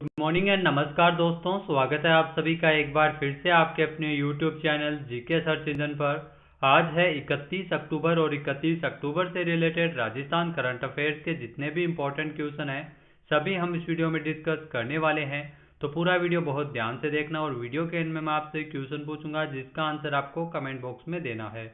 Good morning and नमस्कार दोस्तों, स्वागत है आप सभी का एक बार फिर से आपके अपने YouTube channel GK search engine पर। आज है 31 अक्टूबर और 31 अक्टूबर से रिलेटेड राजस्थान करंट अफेयर्स के जितने भी इंपॉर्टेंट क्वेश्चन हैं सभी हम इस वीडियो में डिस्कस करने वाले हैं। तो पूरा वीडियो बहुत ध्यान से देखना और वीडियो के एंड में मैं आपसे क्वेश्चन पूछूंगा जिसका आंसर आपको कमेंट बॉक्स में देना है।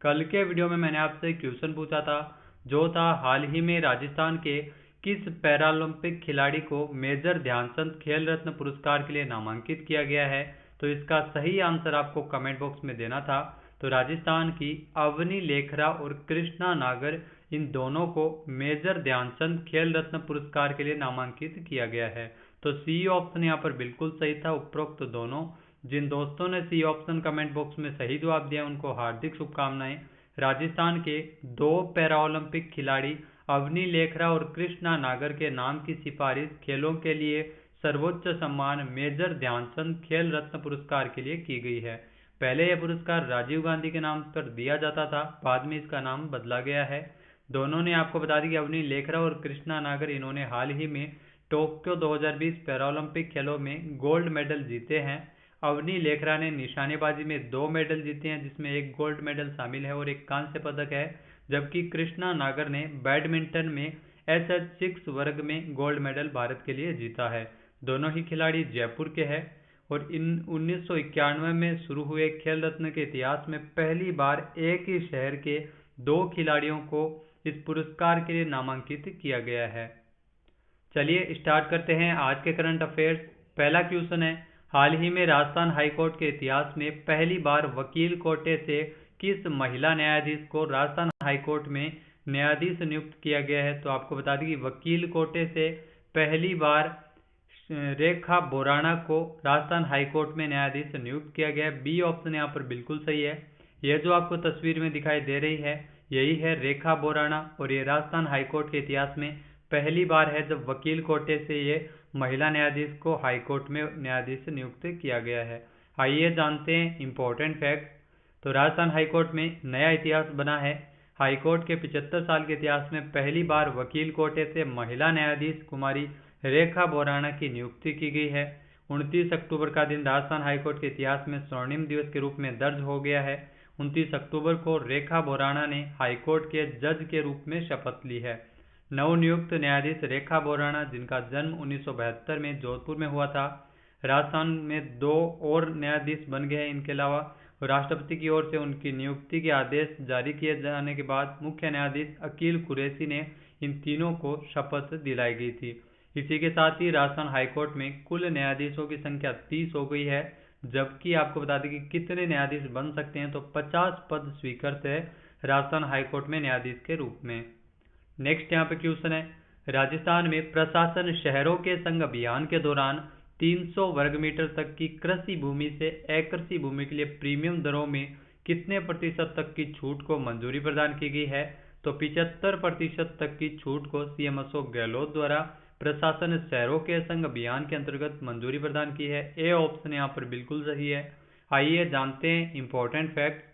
कल के वीडियो में मैंने आपसे क्वेश्चन पूछा था जो था हाल ही में राजस्थान के किस पैरालंपिक खिलाड़ी को मेजर ध्यानचंद खेल रत्न पुरस्कार के लिए नामांकित किया गया है। तो इसका सही आंसर आपको कमेंट बॉक्स में देना था। तो राजस्थान की अवनी लेखरा और कृष्णा नागर, इन दोनों को मेजर ध्यानचंद खेल रत्न पुरस्कार के लिए नामांकित किया गया है। तो सी ऑप्शन यहाँ पर बिल्कुल सही था, उपरोक्त दोनों। जिन दोस्तों ने सी ऑप्शन कमेंट बॉक्स में सही जवाब दिया उनको हार्दिक शुभकामनाएं। राजस्थान के दो पैरालंपिक खिलाड़ी अवनी लेखरा और कृष्णा नागर के नाम की सिफारिश खेलों के लिए सर्वोच्च सम्मान मेजर ध्यानचंद खेल रत्न पुरस्कार के लिए की गई है। पहले यह पुरस्कार राजीव गांधी के नाम पर दिया जाता था, बाद में इसका नाम बदला गया है। दोनों ने, आपको बता दी कि अवनी लेखरा और कृष्णा नागर, इन्होंने हाल ही में टोक्यो 2020 पैरालंपिक खेलों में गोल्ड मेडल जीते हैं। अवनी लेखरा ने निशानेबाजी में 2 मेडल जीते हैं जिसमें एक गोल्ड मेडल शामिल है और एक कांस्य पदक है, जबकि कृष्णा नागर ने बैडमिंटन में एसएच6 वर्ग में गोल्ड मेडल भारत के लिए जीता है। दोनों ही खिलाड़ी जयपुर के हैं और इन 1991 में शुरू हुए खेल रत्न के इतिहास में पहली बार एक ही शहर के 2 खिलाड़ियों को इस पुरस्कार के लिए नामांकित किया गया है। चलिए स्टार्ट करते हैं आज के करंट अफेयर्स। पहला क्वेश्चन है, हाल ही में राजस्थान हाईकोर्ट के इतिहास में पहली बार वकील कोटे से किस महिला न्यायाधीश को राजस्थान हाईकोर्ट में न्यायाधीश नियुक्त किया गया है। तो आपको बता दें कि वकील कोटे से पहली बार रेखा बोराणा को राजस्थान हाईकोर्ट में न्यायाधीश नियुक्त किया गया है। बी ऑप्शन यहाँ पर बिल्कुल सही है। यह जो आपको तस्वीर में दिखाई दे रही है यही है रेखा बोराणा और ये राजस्थान हाईकोर्ट के इतिहास में पहली बार है जब वकील कोटे से ये महिला न्यायाधीश को हाईकोर्ट में न्यायाधीश नियुक्त किया गया है। आइए जानते हैं इंपॉर्टेंट फैक्ट। तो राजस्थान हाईकोर्ट में नया इतिहास बना है। हाईकोर्ट के 75 साल के इतिहास में पहली बार वकील कोटे से महिला न्यायाधीश कुमारी रेखा बोराणा की नियुक्ति की गई है। 29 अक्टूबर का दिन राजस्थान हाईकोर्ट के इतिहास में स्वर्णिम दिवस के रूप में दर्ज हो गया है। 29 अक्टूबर को रेखा बोराणा ने हाईकोर्ट के जज के रूप में शपथ ली है। नवनियुक्त न्यायाधीश रेखा बोराणा, जिनका जन्म 1972 में जोधपुर में हुआ था। राजस्थान में 2 और न्यायाधीश बन गए हैं। इनके अलावा राष्ट्रपति की ओर से उनकी नियुक्ति के आदेश जारी किए जाने के बाद मुख्य न्यायाधीश अकील कुरैशी ने इन तीनों को शपथ दिलाई गई थी। इसी के साथ ही राजस्थान हाईकोर्ट में कुल न्यायाधीशों की संख्या 30 हो गई है, जबकि आपको बता दें कि कितने न्यायाधीश बन सकते हैं तो 50 पद स्वीकृत है राजस्थान हाईकोर्ट में न्यायाधीश के रूप में। नेक्स्ट यहाँ पे क्वेश्चन है, राजस्थान में प्रशासन शहरों के संग अभियान के दौरान 300 वर्ग मीटर तक की कृषि भूमि से अकृषि भूमि के लिए प्रीमियम दरों में कितने प्रतिशत तक की छूट को मंजूरी प्रदान की गई है। तो 75% तक की छूट को सीएम अशोक गहलोत द्वारा प्रशासन शहरों के संग अभियान के अंतर्गत मंजूरी प्रदान की है। ए ऑप्शन यहाँ पर बिल्कुल सही है। आइए जानते हैं इंपॉर्टेंट फैक्ट।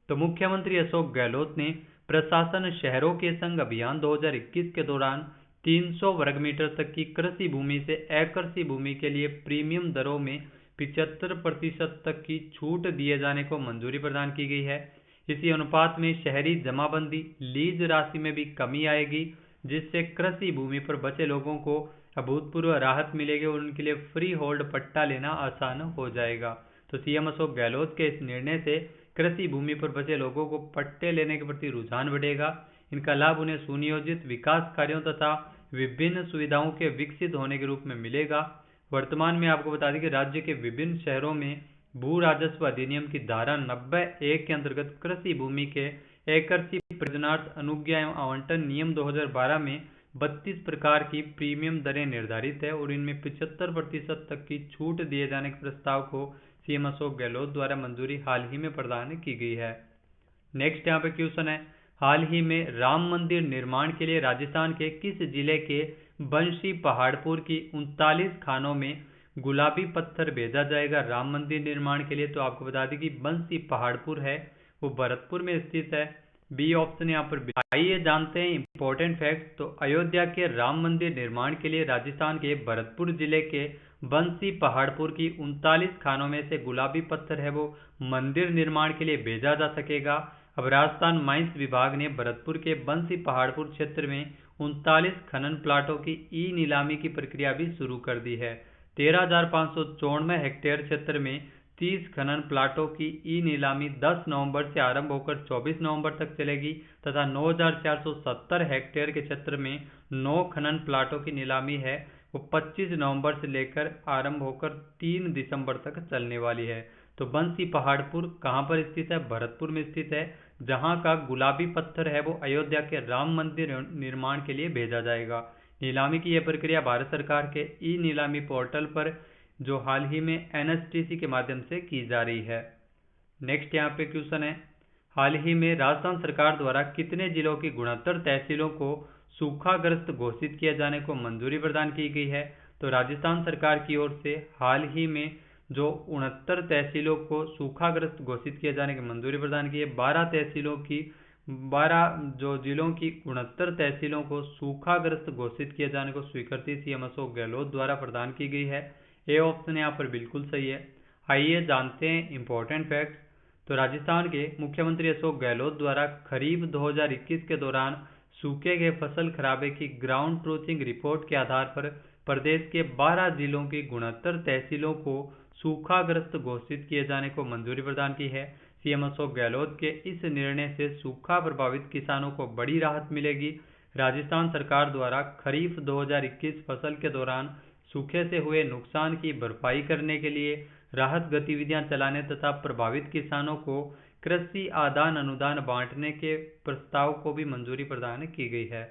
तो मुख्यमंत्री अशोक गहलोत ने प्रशासन शहरों के संग अभियान 2021 के दौरान 300 वर्ग मीटर तक की कृषि भूमि से अकृषि भूमि के लिए प्रीमियम दरों में 75% तक की छूट दिए जाने को मंजूरी प्रदान की गई है। इसी अनुपात में शहरी जमाबंदी लीज राशि में भी कमी आएगी, जिससे कृषि भूमि पर बचे लोगों को अभूतपूर्व राहत मिलेगी और उनके लिए फ्री होल्ड पट्टा लेना आसान हो जाएगा। तो सीएम अशोक गहलोत के इस निर्णय से कृषि भूमि पर बचे लोगों को पट्टे लेने के प्रति रुझान बढ़ेगा। इनका लाभ उन्हें सुनियोजित विकास कार्यों तथा विभिन्न सुविधाओं के विकसित होने के रूप में मिलेगा। वर्तमान में आपको बता दें कि राज्य के विभिन्न शहरों में भू राजस्व अधिनियम की धारा 90(1) के अंतर्गत कृषि भूमि के अकृषि प्रयोजनार्थ अनुज्ञा एवं आवंटन नियम 2012 में 32 प्रकार की प्रीमियम दरें निर्धारित है और इनमें 75% तक की छूट दिए जाने के प्रस्ताव को सीएम अशोक गहलोत द्वारा मंजूरी हाल ही में प्रदान की गई है। नेक्स्ट यहाँ पे क्वेश्चन है, हाल ही में राम मंदिर निर्माण के लिए राजस्थान के किस जिले के बंशी पहाड़पुर की 39 खानों में गुलाबी पत्थर भेजा जाएगा राम मंदिर निर्माण के लिए। तो आपको बता दें कि बंशी पहाड़पुर है वो भरतपुर में स्थित है। बी ऑप्शन यहाँ पर। आइए जानते हैं इंपॉर्टेंट फैक्ट। तो अयोध्या के राम मंदिर निर्माण के लिए राजस्थान के भरतपुर जिले के बंसी पहाड़पुर की 39 खानों में से गुलाबी पत्थर है वो मंदिर निर्माण के लिए भेजा जा सकेगा। अब राजस्थान माइंस विभाग ने भरतपुर के बंसी पहाड़पुर क्षेत्र में 39 खनन प्लाटों की ई नीलामी की प्रक्रिया भी शुरू कर दी है। 13,594 हेक्टेयर क्षेत्र में 30 खनन प्लाटों की ई नीलामी 10 नवंबर से आरंभ होकर 24 नवंबर तक चलेगी तथा 9,470 हेक्टेयर के क्षेत्र में 9 खनन प्लाटों की नीलामी है वो 25 नवंबर से लेकर आरंभ होकर 3 दिसंबर तक चलने वाली है। तो बंसी पहाड़पुर कहाँ पर स्थित है? भरतपुर में स्थित है, जहाँ का गुलाबी पत्थर है वो अयोध्या के राम मंदिर निर्माण के लिए भेजा जाएगा। नीलामी की यह प्रक्रिया भारत सरकार के ई नीलामी पोर्टल पर जो हाल ही में एनएचटीसी के माध्यम से की जा रही है। नेक्स्ट यहाँ पे क्वेश्चन है, हाल ही में राजस्थान सरकार द्वारा कितने जिलों की 69 तहसीलों को सूखाग्रस्त घोषित किए जाने को मंजूरी प्रदान की गई है? तो राजस्थान सरकार की ओर से हाल ही में जो 69 तहसीलों को सूखाग्रस्त घोषित किए जाने की मंजूरी प्रदान की है। 12 जो जिलों की 69 तहसीलों को सूखाग्रस्त घोषित किए जाने को स्वीकृति सीएम अशोक गहलोत द्वारा प्रदान की गई है। ए ऑप्शन यहाँ पर बिल्कुल सही है। आइए जानते हैं इंपॉर्टेंट फैक्ट। तो राजस्थान के मुख्यमंत्री अशोक गहलोत द्वारा खरीफ 2021 के दौरान सूखे के फसल खराबे की ग्राउंड ट्रूथिंग रिपोर्ट के आधार पर प्रदेश के 12 जिलों की 69 तहसीलों को सूखाग्रस्त घोषित किए जाने को मंजूरी प्रदान की है। सीएम अशोक गहलोत के इस निर्णय से सूखा प्रभावित किसानों को बड़ी राहत मिलेगी। राजस्थान सरकार द्वारा खरीफ 2021 फसल के दौरान सूखे से हुए नुकसान की भरपाई करने के लिए राहत गतिविधियां चलाने तथा प्रभावित किसानों को कृषि आदान अनुदान बांटने के प्रस्ताव को भी मंजूरी प्रदान की गई है।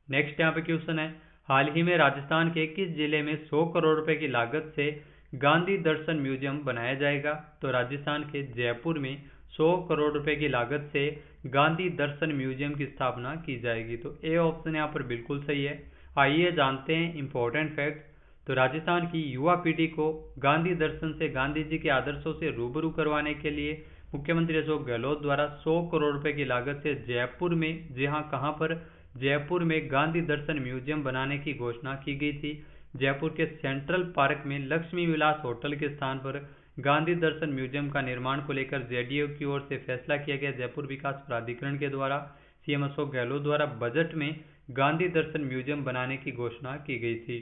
नेक्स्ट यहाँ पे क्वेश्चन है, हाल ही में राजस्थान के किस जिले में 100 करोड़ रुपए की लागत से गांधी दर्शन म्यूजियम बनाया जाएगा? तो राजस्थान के जयपुर में 100 करोड़ रुपए की लागत से गांधी दर्शन म्यूजियम की स्थापना की जाएगी। तो ए ऑप्शन यहाँ पर बिल्कुल सही है। आइए जानते हैं इंपॉर्टेंट फैक्ट। तो राजस्थान की युवा पीढ़ी को गांधी दर्शन से गांधी जी के आदर्शों से रूबरू करवाने के लिए मुख्यमंत्री अशोक गहलोत द्वारा 100 करोड़ रुपए की लागत से जयपुर में, जी हाँ कहाँ पर, जयपुर में गांधी दर्शन म्यूजियम बनाने की घोषणा की गई थी। जयपुर के सेंट्रल पार्क में लक्ष्मी विलास होटल के स्थान पर गांधी दर्शन म्यूजियम का निर्माण को लेकर जेडीयू की ओर से फैसला किया गया। जयपुर विकास प्राधिकरण के द्वारा सीएम अशोक गहलोत द्वारा बजट में गांधी दर्शन म्यूजियम बनाने की घोषणा की गई थी।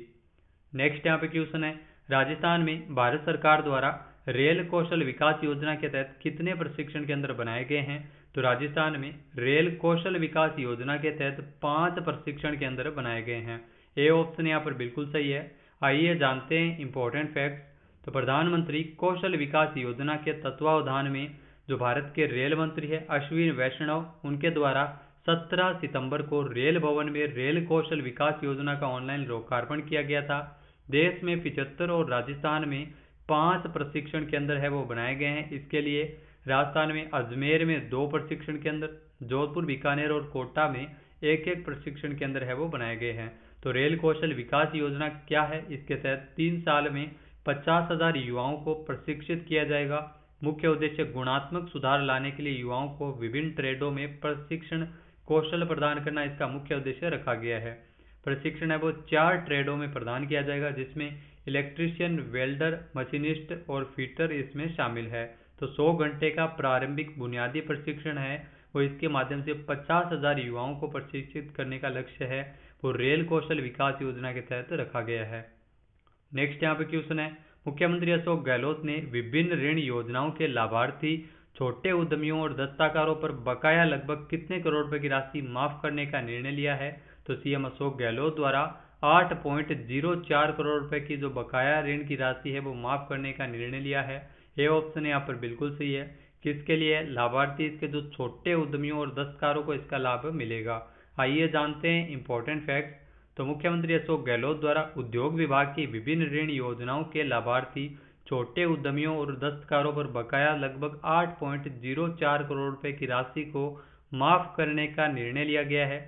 नेक्स्ट यहाँ पे क्वेश्चन है, राजस्थान में भारत सरकार द्वारा रेल कौशल विकास योजना के तहत कितने प्रशिक्षण केंद्र बनाए गए हैं? तो राजस्थान में रेल कौशल विकास योजना के तहत 5 प्रशिक्षण केंद्र बनाए गए हैं। ए ऑप्शन यहाँ पर बिल्कुल सही है। आइए जानते हैं इंपॉर्टेंट फैक्ट्स। तो प्रधानमंत्री कौशल विकास योजना के तत्वावधान में जो भारत के रेल मंत्री है अश्विनी वैष्णव, उनके द्वारा 17 सितंबर को रेल भवन में रेल कौशल विकास योजना का ऑनलाइन लोकार्पण किया गया था। देश में 75 और राजस्थान में 5 प्रशिक्षण केंद्र है वो बनाए गए हैं। इसके लिए राजस्थान में अजमेर में 2 प्रशिक्षण केंद्र, जोधपुर, बीकानेर और कोटा में एक एक प्रशिक्षण केंद्र है वो बनाए गए हैं। तो रेल कौशल विकास योजना क्या है? इसके तहत 3 साल में 50,000 युवाओं को प्रशिक्षित किया जाएगा। मुख्य उद्देश्य गुणात्मक सुधार लाने के लिए युवाओं को विभिन्न ट्रेडों में प्रशिक्षण कौशल प्रदान करना इसका मुख्य उद्देश्य रखा गया है। प्रशिक्षण है वो 4 ट्रेडों में प्रदान किया जाएगा, जिसमें इलेक्ट्रीशियन, वेल्डर, मशीनिस्ट और फिटर इसमें शामिल है। तो 100 घंटे का प्रारंभिक बुनियादी प्रशिक्षण है वो इसके माध्यम से 50,000 युवाओं को प्रशिक्षित करने का लक्ष्य है वो रेल कौशल विकास योजना के तहत रखा गया है। नेक्स्ट यहाँ पे क्वेश्चन है, मुख्यमंत्री अशोक गहलोत ने विभिन्न ऋण योजनाओं के लाभार्थी छोटे उद्यमियों और दस्तकारों पर बकाया लगभग कितने करोड़ रुपए की राशि माफ करने का निर्णय लिया है? तो सीएम अशोक गहलोत द्वारा 8.04 करोड़ रुपए की जो बकाया ऋण की राशि है वो माफ करने का निर्णय लिया है। ये ऑप्शन यहाँ पर बिल्कुल सही है। किसके लिए? लाभार्थी इसके जो छोटे उद्यमियों और दस्तकारों को इसका लाभ मिलेगा। आइए जानते हैं इंपॉर्टेंट फैक्ट। तो मुख्यमंत्री अशोक गहलोत द्वारा उद्योग विभाग की विभिन्न ऋण योजनाओं के लाभार्थी छोटे उद्यमियों और दस्तकारों पर बकाया लगभग 8.04 करोड़ रुपए की राशि को माफ करने का निर्णय लिया गया है।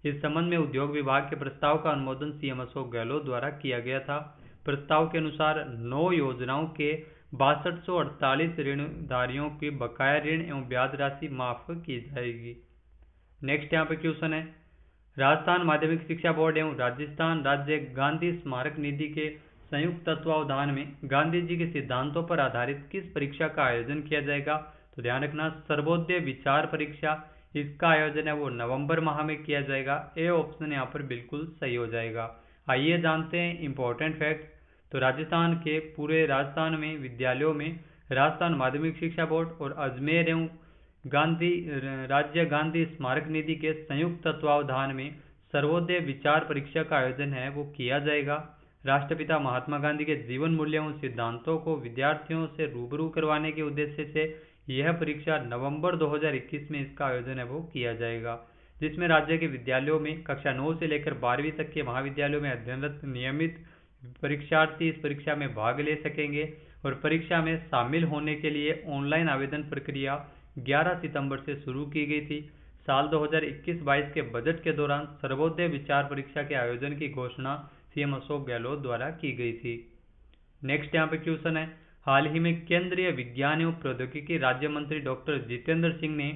इस संबंध में उद्योग विभाग के प्रस्ताव का अनुमोदन सीएम अशोक गहलोत द्वारा किया गया था। प्रस्ताव के अनुसार 9 योजनाओं के 6248 ऋणधारियों की बकाया ऋण एवं ब्याज राशि माफ की जाएगी। नेक्स्ट यहाँ पे क्वेश्चन है, राजस्थान माध्यमिक शिक्षा बोर्ड एवं राजस्थान राज्य गांधी स्मारक निधि के संयुक्त तत्वावधान में गांधी जी के सिद्धांतों पर आधारित किस परीक्षा का आयोजन किया जाएगा? तो ध्यान रखना, सर्वोदय विचार परीक्षा, इसका आयोजन है वो नवंबर माह में किया जाएगा। ए ऑप्शन यहाँ पर बिल्कुल सही हो जाएगा। आइए जानते हैं इंपॉर्टेंट फैक्ट। तो राजस्थान के पूरे राजस्थान में विद्यालयों में राजस्थान माध्यमिक शिक्षा बोर्ड और अजमेर एवं गांधी राज्य गांधी स्मारक निधि के संयुक्त तत्वावधान में सर्वोदय विचार परीक्षा का आयोजन है वो किया जाएगा। राष्ट्रपिता महात्मा गांधी के जीवन मूल्यों और सिद्धांतों को विद्यार्थियों से रूबरू करवाने के उद्देश्य से यह परीक्षा नवंबर 2021 में इसका आयोजन है वो किया जाएगा, जिसमें राज्य के विद्यालयों में कक्षा 9 से लेकर 12वीं तक के महाविद्यालयों में अध्ययनरत नियमित परीक्षार्थी इस परीक्षा में भाग ले सकेंगे। और परीक्षा में शामिल होने के लिए ऑनलाइन आवेदन प्रक्रिया 11 सितंबर से शुरू की गई थी। साल 2021-22 के बजट के दौरान सर्वोदय विचार परीक्षा के आयोजन की घोषणा सीएम अशोक गहलोत द्वारा की गई थी। नेक्स्ट यहाँ पे क्वेश्चन है, हाल ही में केंद्रीय विज्ञान एवं प्रौद्योगिकी राज्य मंत्री डॉक्टर जितेंद्र सिंह ने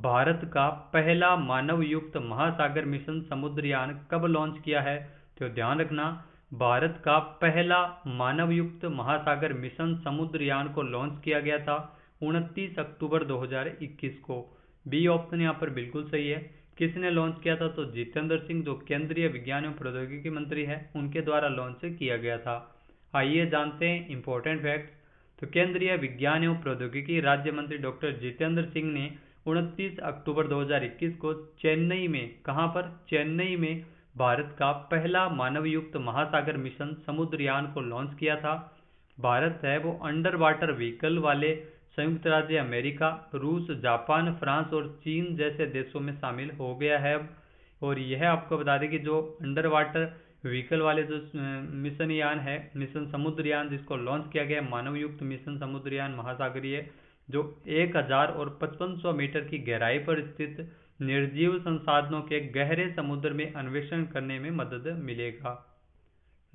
भारत का पहला मानव युक्त महासागर मिशन समुद्रयान कब लॉन्च किया है? तो ध्यान रखना, भारत का पहला मानव युक्त महासागर मिशन समुद्रयान को लॉन्च किया गया था 29 अक्टूबर 2021 को। बी ऑप्शन यहाँ पर बिल्कुल सही है। किसने लॉन्च किया था? तो जितेंद्र सिंह, जो केंद्रीय विज्ञान एवं प्रौद्योगिकी मंत्री है, उनके द्वारा लॉन्च किया गया था। आइए जानते हैं इंपॉर्टेंट फैक्ट। तो केंद्रीय विज्ञान एवं प्रौद्योगिकी राज्य मंत्री डॉक्टर जितेंद्र सिंह ने 29 अक्टूबर 2021 को चेन्नई में, कहां पर? चेन्नई में भारत का पहला मानव युक्त महासागर मिशन समुद्रयान को लॉन्च किया था। भारत है वो अंडर वाटर व्हीकल वाले संयुक्त राज्य अमेरिका, रूस, जापान, फ्रांस और चीन जैसे देशों में शामिल हो गया है अब। और यह आपको बता दें कि जो अंडर वाटर व्हीकल वाले जो मिशन यान है, मिशन समुद्रयान, जिसको लॉन्च किया गया मानव युक्त मिशन समुद्रयान महासागरीय, जो 1000 और 5500 मीटर की गहराई पर स्थित निर्जीव संसाधनों के गहरे समुद्र में अन्वेषण करने में मदद मिलेगा।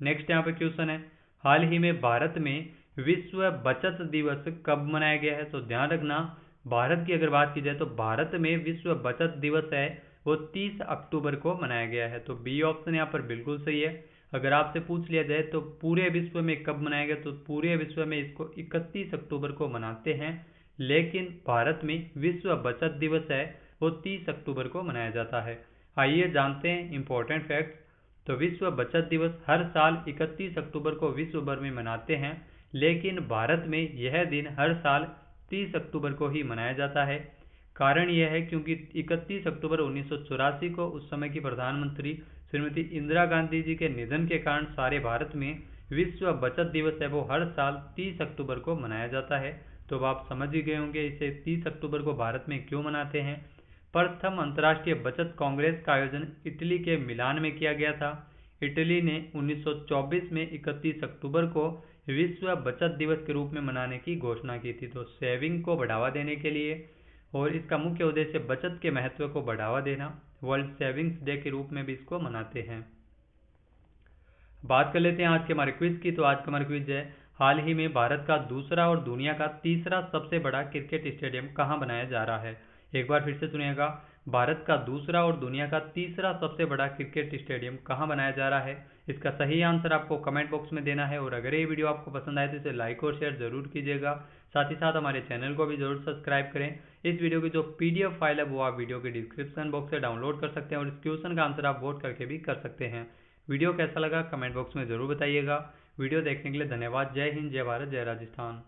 नेक्स्ट यहाँ पे क्वेश्चन है, हाल ही में भारत में विश्व बचत दिवस कब मनाया गया है? तो ध्यान रखना, भारत की अगर बात की जाए तो भारत में विश्व बचत दिवस है वो 30 अक्टूबर को मनाया गया है। तो बी ऑप्शन यहाँ पर बिल्कुल सही है। अगर आपसे पूछ लिया जाए तो पूरे विश्व में कब मनाया गया, तो पूरे विश्व में इसको 31 अक्टूबर को मनाते हैं, लेकिन भारत में विश्व बचत दिवस है वो 30 अक्टूबर को मनाया जाता है। आइए जानते हैं इंपॉर्टेंट फैक्ट। तो विश्व बचत दिवस हर साल 31 अक्टूबर को विश्व भर में मनाते हैं, लेकिन भारत में यह दिन हर साल 30 अक्टूबर को ही मनाया जाता है। कारण यह है क्योंकि 31 अक्टूबर 1984 को उस समय की प्रधानमंत्री श्रीमती इंदिरा गांधी जी के निधन के कारण सारे भारत में विश्व बचत दिवस है वो हर साल 30 अक्टूबर को मनाया जाता है। तो अब आप समझ ही गए होंगे इसे 30 अक्टूबर को भारत में क्यों मनाते हैं। प्रथम अंतर्राष्ट्रीय बचत कांग्रेस का आयोजन इटली के मिलान में किया गया था। इटली ने 1924 में 31 अक्टूबर को विश्व बचत दिवस के रूप में मनाने की घोषणा की थी। तो सेविंग को बढ़ावा देने के लिए, और इसका मुख्य उद्देश्य बचत के महत्व को बढ़ावा देना, वर्ल्ड सेविंग्स डे के रूप में भी इसको मनाते हैं। बात कर लेते हैं आज के हमारे क्विज की। तो आज का हमारा क्विज है, हाल ही में भारत का दूसरा और दुनिया का तीसरा सबसे बड़ा क्रिकेट स्टेडियम कहां बनाया जा रहा है? एक बार फिर से सुनिएगा, भारत का दूसरा और दुनिया का तीसरा सबसे बड़ा क्रिकेट स्टेडियम कहां बनाया जा रहा है? इसका सही आंसर आपको कमेंट बॉक्स में देना है। और अगर ये वीडियो आपको पसंद आए तो इसे लाइक और शेयर जरूर कीजिएगा। साथ ही साथ हमारे चैनल को भी जरूर सब्सक्राइब करें। इस वीडियो की जो PDF फाइल है वो आप वीडियो के डिस्क्रिप्शन बॉक्स से डाउनलोड कर सकते हैं और इस क्वेश्चन का आंसर आप वोट करके भी कर सकते हैं। वीडियो कैसा लगा कमेंट बॉक्स में जरूर बताइएगा। वीडियो देखने के लिए धन्यवाद। जय हिंद, जय भारत, जय राजस्थान।